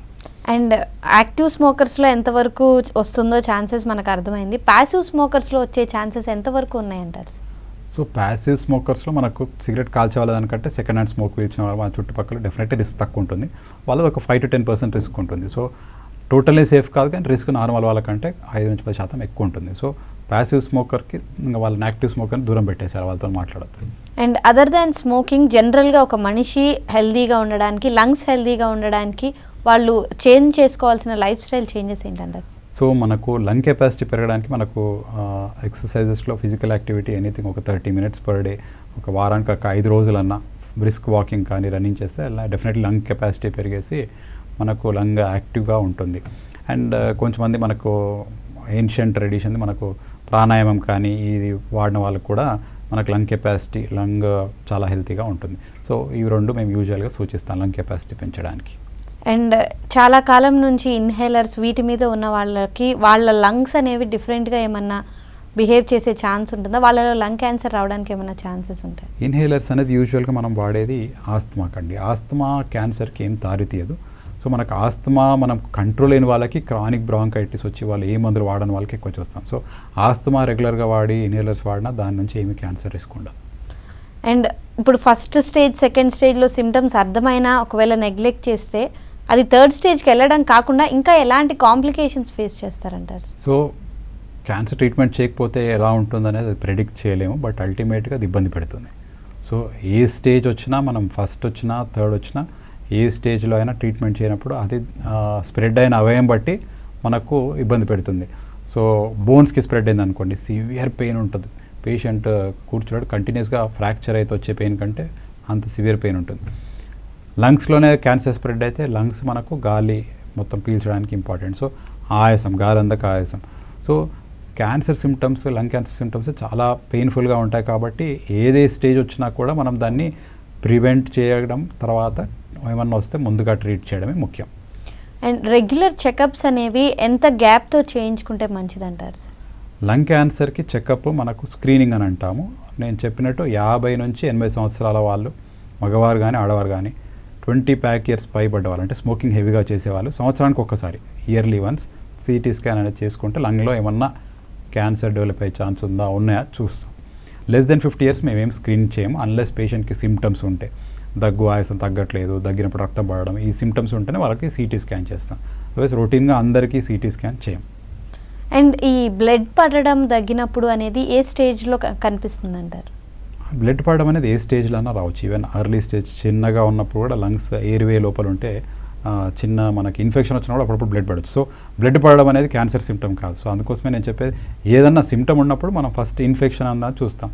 అండ్ యాక్టివ్ స్మోకర్స్లో ఎంతవరకు వస్తుందో ఛాన్సెస్ మనకు అర్థమైంది. ప్యాసివ్ స్మోకర్స్లో వచ్చే ఛాన్సెస్ ఎంతవరకు ఉన్నాయంటారు? సో ప్యాసివ్ స్మోకర్స్లో మనకు సిగరెట్ కాల్చే వాళ్ళదానికంటే సెకండ్ హ్యాండ్ స్మోక్ పీల్చిన వాళ్ళు మన చుట్టుపక్కల డెఫినెట్లీ రిస్క్ తక్కువ ఉంటుంది. వాళ్ళది ఒక 5 to 10% రిస్క్ ఉంటుంది. సో టోటల్లీ సేఫ్ కాదు, కానీ రిస్క్ నార్మల్ వాళ్ళకంటే 5 నుంచి 10% ఎక్కువ ఉంటుంది. సో ప్యాసివ్ స్మోకర్కి ఇంకా వాళ్ళని యాక్టివ్ స్మోకర్ని దూరం పెట్టేశారు, వాళ్ళతో మాట్లాడద్దు. అండ్ అదర్ దాన్ స్మోకింగ్, జనరల్గా ఒక మనిషి హెల్దీగా ఉండడానికి, లంగ్స్ హెల్దీగా ఉండడానికి వాళ్ళు చేంజ్ చేసుకోవాల్సిన లైఫ్ స్టైల్ చేంజెస్ ఏంటంటారు? సో మనకు లంగ్ కెపాసిటీ పెరగడానికి మనకు ఎక్సర్సైజెస్లో ఫిజికల్ యాక్టివిటీ ఎనీథింగ్ ఒక 30 minutes per day, ఒక వారానికి ఒక 5 రోజులన్నా బ్రిస్క్ వాకింగ్ కానీ రన్నింగ్ చేస్తే అలా డెఫినెట్లీ లంగ్ కెపాసిటీ పెరిగేసి మనకు లంగ్ యాక్టివ్గా ఉంటుంది. అండ్ కొంచెమంది మనకు ఏన్షియంట్ ట్రెడిషన్ మనకు ప్రాణాయామం కానీ ఇది వాడిన వాళ్ళకు కూడా మనకు లంగ్ కెపాసిటీ, లంగ్ చాలా హెల్తీగా ఉంటుంది. సో ఇవి రెండు మేము యూజువల్గా సూచిస్తాం లంగ్ కెపాసిటీ పెంచడానికి. అండ్ చాలా కాలం నుంచి ఇన్హేలర్స్ వీటి మీద ఉన్న వాళ్ళకి వాళ్ళ లంగ్స్ అనేవి డిఫరెంట్గా ఏమన్నా బిహేవ్ చేసే ఛాన్స్ ఉంటుందా? వాళ్ళలో లంగ్ క్యాన్సర్ రావడానికి ఏమైనా ఛాన్సెస్ ఉంటాయి? ఇన్హేలర్స్ అనేది యూజువల్గా మనం వాడేది ఆస్తమాకండి. ఆస్తమా క్యాన్సర్కి ఏం దారితీయదు. సో మనకు ఆస్తమా మనం కంట్రోల్ అయిన వాళ్ళకి క్రానిక్ బ్రాంకైటిస్ వచ్చి వాళ్ళు ఏ మందులు వాడని వాళ్ళకి ఎక్కువ చూస్తాం. సో ఆస్తమా రెగ్యులర్గా వాడి ఇన్హేలర్స్ వాడినా దాని నుంచి ఏమి క్యాన్సర్ రిస్క్ ఉండదు. అండ్ ఇప్పుడు ఫస్ట్ స్టేజ్, సెకండ్ స్టేజ్లో సిమ్టమ్స్ అర్థమైనా ఒకవేళ నెగ్లెక్ట్ చేస్తే అది థర్డ్ స్టేజ్కి వెళ్ళడం కాకుండా ఇంకా ఎలాంటి కాంప్లికేషన్స్ ఫేస్ చేస్తారంటారు? సో క్యాన్సర్ ట్రీట్మెంట్ చేయకపోతే ఎలా ఉంటుందనేది అది ప్రెడిక్ట్ చేయలేము, బట్ అల్టిమేట్గా అది ఇబ్బంది పెడుతుంది. సో ఏ స్టేజ్ వచ్చినా, మనం ఫస్ట్ వచ్చినా థర్డ్ వచ్చినా ఏ స్టేజ్లో అయినా ట్రీట్మెంట్ చేయనప్పుడు అది స్ప్రెడ్ అయిన అవయం బట్టి మనకు ఇబ్బంది పెడుతుంది. సో బోన్స్కి స్ప్రెడ్ అయింది అనుకోండి, సివియర్ పెయిన్ ఉంటుంది. పేషెంట్ కూర్చున్నాడు కంటిన్యూస్గా ఫ్రాక్చర్ అయితే వచ్చే పెయిన్ కంటే అంత సివియర్ పెయిన్ ఉంటుంది. లంగ్స్లోనే క్యాన్సర్ స్ప్రెడ్ అయితే లంగ్స్ మనకు గాలి మొత్తం పీల్చడానికి ఇంపార్టెంట్. సో ఆయాసం, గాలి అందక ఆయాసం. So cancer symptoms, lung cancer symptoms చాలా పెయిన్ఫుల్గా ఉంటాయి. కాబట్టి ఏదే స్టేజ్ వచ్చినా కూడా మనం దాన్ని ప్రివెంట్ చేయడం, తర్వాత ఏమన్నా వస్తే ముందుగా ట్రీట్ చేయడమే ముఖ్యం. అండ్ రెగ్యులర్ చెకప్స్ అనేవి ఎంత గ్యాప్తో చేయించుకుంటే మంచిదంటారు? లంగ్ క్యాన్సర్కి చెకప్ మనకు స్క్రీనింగ్ అని అంటాము. నేను చెప్పినట్టు 50 నుంచి 80 సంవత్సరాల వాళ్ళు, మగవారు కానీ ఆడవారు కానీ, 20 years పైబడ్డవాళ్ళు అంటే స్మోకింగ్ హెవీగా చేసేవాళ్ళు సంవత్సరానికి ఒక్కసారి, ఇయర్లీ వన్స్ సిటీ స్కాన్ అనేది చేసుకుంటే లంగ్లో ఏమన్నా క్యాన్సర్ డెవలప్ అయ్యే ఛాన్స్ ఉన్నాయా చూస్తాం. లెస్ దెన్ 50 years మేమేం స్క్రీన్ చేయము, అన్లెస్ పేషెంట్కి సిమ్టమ్స్ ఉంటే, దగ్గు, ఆయాసం తగ్గట్లేదు, దగ్గినప్పుడు రక్తం పడడం, ఈ సిమ్టమ్స్ ఉంటేనే వాళ్ళకి సిటీ స్కాన్ చేస్తాం. అదర్వైజ్ రొటీన్గా అందరికీ సిటీ స్కాన్ చేయం. అండ్ ఈ బ్లడ్ పడడం తగ్గినప్పుడు అనేది ఏ స్టేజ్లో కనిపిస్తుంది అంటారు? బ్లడ్ పడడం అనేది ఏ స్టేజ్లో అయినా రావచ్చు. ఈవెన్ ఎర్లీ స్టేజ్ చిన్నగా ఉన్నప్పుడు కూడా లంగ్స్ ఎయిర్వే లోపల ఉంటే చిన్న మనకి ఇన్ఫెక్షన్ వచ్చినప్పుడు అప్పుడప్పుడు బ్లడ్ పడవచ్చు. సో బ్లడ్ పడడం అనేది క్యాన్సర్ సిమ్టమ్ కాదు. సో అందుకోసమే నేను చెప్పేది, ఏదన్నా సిమ్టమ్ ఉన్నప్పుడు మనం ఫస్ట్ ఇన్ఫెక్షన్ అందా చూస్తాం.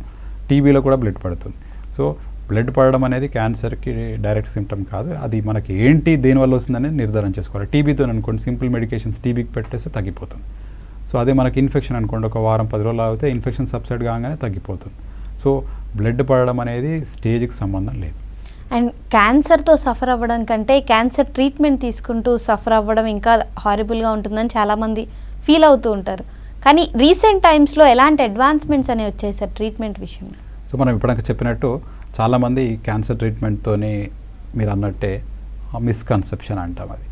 టీబీలో కూడా బ్లడ్ పడుతుంది. సో బ్లడ్ పడడం అనేది క్యాన్సర్కి డైరెక్ట్ సిమ్టమ్ కాదు. అది మనకి ఏంటి, దేనివల్ల వస్తుందనేది నిర్ధారణ చేసుకోవాలి. టీబీతో అనుకోండి, సింపుల్ మెడికేషన్స్ టీబీకి పెట్టేస్తే తగ్గిపోతుంది. సో అదే మనకి ఇన్ఫెక్షన్ అనుకోండి, ఒక వారం 10 రోజులు ఆగితే ఇన్ఫెక్షన్ సబ్సైడ్ కాగానే తగ్గిపోతుంది. సో బ్లడ్ పడడం అనేది స్టేజ్కి సంబంధం లేదు. అండ్ క్యాన్సర్తో సఫర్ అవ్వడం కంటే క్యాన్సర్ ట్రీట్మెంట్ తీసుకుంటూ సఫర్ అవ్వడం ఇంకా హారిబుల్గా ఉంటుందని చాలామంది ఫీల్ అవుతూ ఉంటారు. కానీ రీసెంట్ టైమ్స్లో ఎలాంటి అడ్వాన్స్మెంట్స్ అనేవి వచ్చాయి సార్ ట్రీట్మెంట్ విషయంలో? సో మనం ఇప్పటిదాకా చెప్పినట్టు చాలామంది క్యాన్సర్ ట్రీట్మెంట్తోనే మీరు అన్నట్టే మిస్కన్సెప్షన్ అంటాం. అది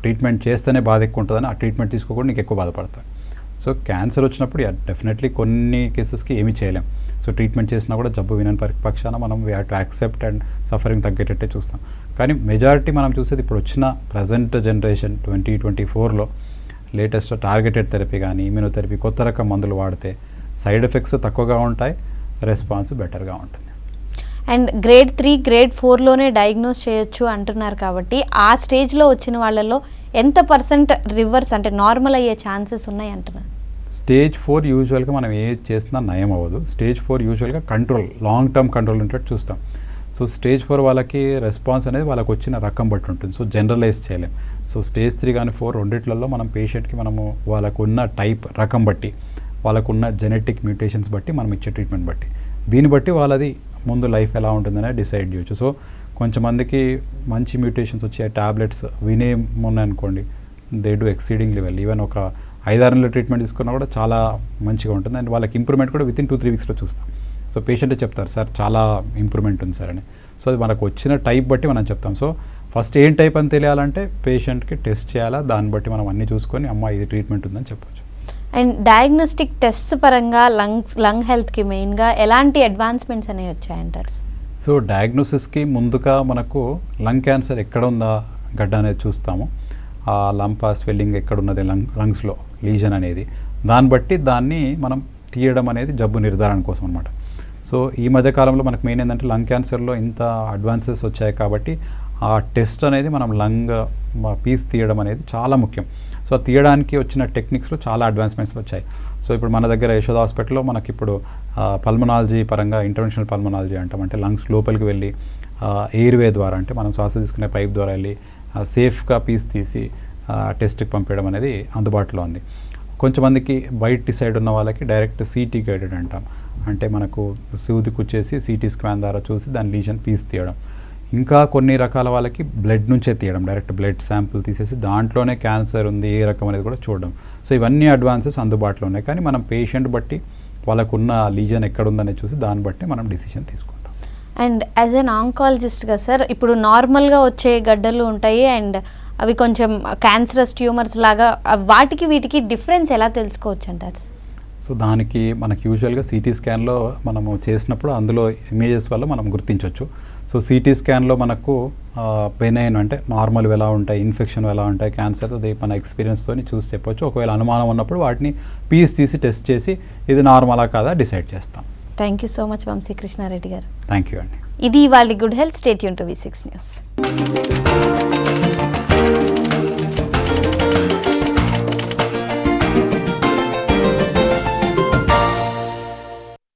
ట్రీట్మెంట్ చేస్తేనే బాధ ఎక్కువ ఉంటుందని, ఆ ట్రీట్మెంట్ తీసుకోకుండా నీకు ఎక్కువ బాధపడతారు. సో క్యాన్సర్ వచ్చినప్పుడు డెఫినెట్లీ కొన్ని కేసెస్కి ఏమీ చేయలేం. సో ట్రీట్మెంట్ చేసినా కూడా జబ్బు వినని పక్షాన మనం we have to accept and suffering తగ్గేటట్టే చూస్తాం. కానీ మెజారిటీ మనం చూసేది ఇప్పుడు వచ్చిన ప్రజెంట్ జనరేషన్ 2024లో లేటెస్ట్ టార్గెటెడ్ థెరపీ కానీ ఇమ్యూనోథెరపీ, కొత్త రకం మందులు వాడితే సైడ్ ఎఫెక్ట్స్ తక్కువగా ఉంటాయి, రెస్పాన్స్ బెటర్గా ఉంటుంది. అండ్ గ్రేడ్ 3, గ్రేడ్ 4లోనే డయాగ్నోస్ చేయొచ్చు అంటున్నారు. కాబట్టి ఆ స్టేజ్లో వచ్చిన వాళ్ళలో ఎంత % రివర్స్ అంటే నార్మల్ అయ్యే ఛాన్సెస్ ఉన్నాయి అంటున్నారు? స్టేజ్ 4 యూజువల్గా మనం ఏ చేసినా నయం అవ్వదు. స్టేజ్ 4 యూజువల్గా కంట్రోల్, లాంగ్ టర్మ్ కంట్రోల్ ఉంటే చూస్తాం. సో స్టేజ్ 4 వాళ్ళకి రెస్పాన్స్ అనేది వాళ్ళకు వచ్చిన రకం బట్టి ఉంటుంది. సో జనరలైజ్ చేయలేం. సో స్టేజ్ 3 కానీ 4 రెండిట్లలో మనం పేషెంట్కి మనము వాళ్ళకు ఉన్న టైప్, రకం బట్టి, వాళ్ళకున్న జెనెటిక్ మ్యూటేషన్స్ బట్టి మనం ఇచ్చే ట్రీట్మెంట్ బట్టి, దీన్ని బట్టి వాళ్ళది ముందు లైఫ్ ఎలా ఉంటుందనే డిసైడ్ చేయొచ్చు. సో కొంచెంమందికి మంచి మ్యూటేషన్స్ వచ్చే టాబ్లెట్స్ వినేమున్నాయనుకోండి, they do exceeding level. Even ఒక 5-6 నెలల ట్రీట్మెంట్ తీసుకున్నా కూడా చాలా మంచిగా ఉంటుంది. అండ్ వాళ్ళకి ఇంప్రూవ్మెంట్ కూడా వితిన్ 2-3 వీక్స్లో చూస్తాం. సో పేషెంటే చెప్తారు, సార్ చాలా ఇంప్రూవ్మెంట్ ఉంది సార్ అని. సో అది మనకు వచ్చిన టైప్ బట్టి మనం చెప్తాం. సో ఫస్ట్ ఏం టైప్ అని తెలియాలంటే పేషెంట్కి టెస్ట్ చేయాలా, దాన్ని బట్టి మనం అన్నీ చూసుకొని అమ్మ ఇది ట్రీట్మెంట్ ఉందని చెప్పొచ్చు. అండ్ డయాగ్నోస్టిక్ టెస్ట్ పరంగా లంగ్ హెల్త్కి మెయిన్గా ఎలాంటి అడ్వాన్స్మెంట్స్ అనేవి వచ్చాయంటారు? సో డయాగ్నోసిస్కి ముందుగా మనకు లంగ్ క్యాన్సర్ ఎక్కడ ఉందా గడ్డ అనేది చూస్తాము. ఆ లంప స్వెల్లింగ్ ఎక్కడ ఉన్నది లంగ్స్లో లీజన్ అనేది, దాన్ని బట్టి దాన్ని మనం తీయడం అనేది జబ్బు నిర్ధారణ కోసం అనమాట. సో ఈ మధ్యకాలంలో మనకు మెయిన్ ఏంటంటే లంగ్ క్యాన్సర్లో ఇంత అడ్వాన్సెస్ వచ్చాయి కాబట్టి ఆ టెస్ట్ అనేది మనం లంగ్ పీస్ తీయడం అనేది చాలా ముఖ్యం. సో తీయడానికి వచ్చిన టెక్నిక్స్లో చాలా అడ్వాన్స్మెంట్స్ వచ్చాయి. సో ఇప్పుడు మన దగ్గర యశోద హాస్పిటల్లో మనకి ఇప్పుడు పల్మనాలజీ పరంగా ఇంటర్వెన్షనల్ పల్మనాలజీ అంటాం. అంటే లంగ్స్ లోపలికి వెళ్ళి ఎయిర్వే ద్వారా, అంటే మనం శ్వాస తీసుకునే పైప్ ద్వారా వెళ్ళి సేఫ్గా పీస్ తీసి టెస్ట్కి పంపించడం అనేది అందుబాటులో ఉంది. కొంచెమందికి వైట్ సైడ్ ఉన్న వాళ్ళకి డైరెక్ట్ సిటీ గైడెడ్ అంటాం. అంటే మనకు సూదికి వచ్చేసి సిటీ స్కాన్ ద్వారా చూసి దాని లీజన్ పీస్ తీయడం. ఇంకా కొన్ని రకాల వాళ్ళకి బ్లడ్ నుంచే తీయడం, డైరెక్ట్ బ్లడ్ శాంపుల్ తీసేసి దాంట్లోనే క్యాన్సర్ ఉంది ఏ రకం అనేది కూడా చూడడం. సో ఇవన్నీ అడ్వాన్సెస్ అందుబాటులో ఉన్నాయి. కానీ మనం పేషెంట్ బట్టి వాళ్ళకున్న లీజన్ ఎక్కడ ఉందనేది చూసి దాన్ని బట్టి మనం డిసిషన్ తీసుకుంటాం. అండ్ యాజ్ ఎన్ ఆంకాలజిస్ట్గా సార్, ఇప్పుడు నార్మల్గా వచ్చే గడ్డలు ఉంటాయి అండ్ అవి కొంచెం క్యాన్సరస్ ట్యూమర్స్ లాగా, వాటికి వీటికి డిఫరెన్స్ ఎలా తెలుసుకోవచ్చు అంటారు? సో దానికి మనకి యూజువల్గా సిటీ స్కాన్లో మనము చేసినప్పుడు అందులో ఇమేజెస్ వల్ల మనం గుర్తించవచ్చు. సో సిటీ స్కాన్లో మనకు బెనైన్ అంటే నార్మల్ ఎలా ఉంటాయి, ఇన్ఫెక్షన్ ఎలా ఉంటాయి, క్యాన్సర్, అది మన ఎక్స్పీరియన్స్తో చూసి చెప్పొచ్చు. ఒకవేళ అనుమానం ఉన్నప్పుడు వాటిని పీస్ తీసి టెస్ట్ చేసి ఇది నార్మలా కాదా డిసైడ్ చేస్తాం. Thank you so much Vamsi Krishna Reddy గారు. థ్యాంక్ యూ అండి. ఇది ఇవాళ good health. Stay tune to V6 news.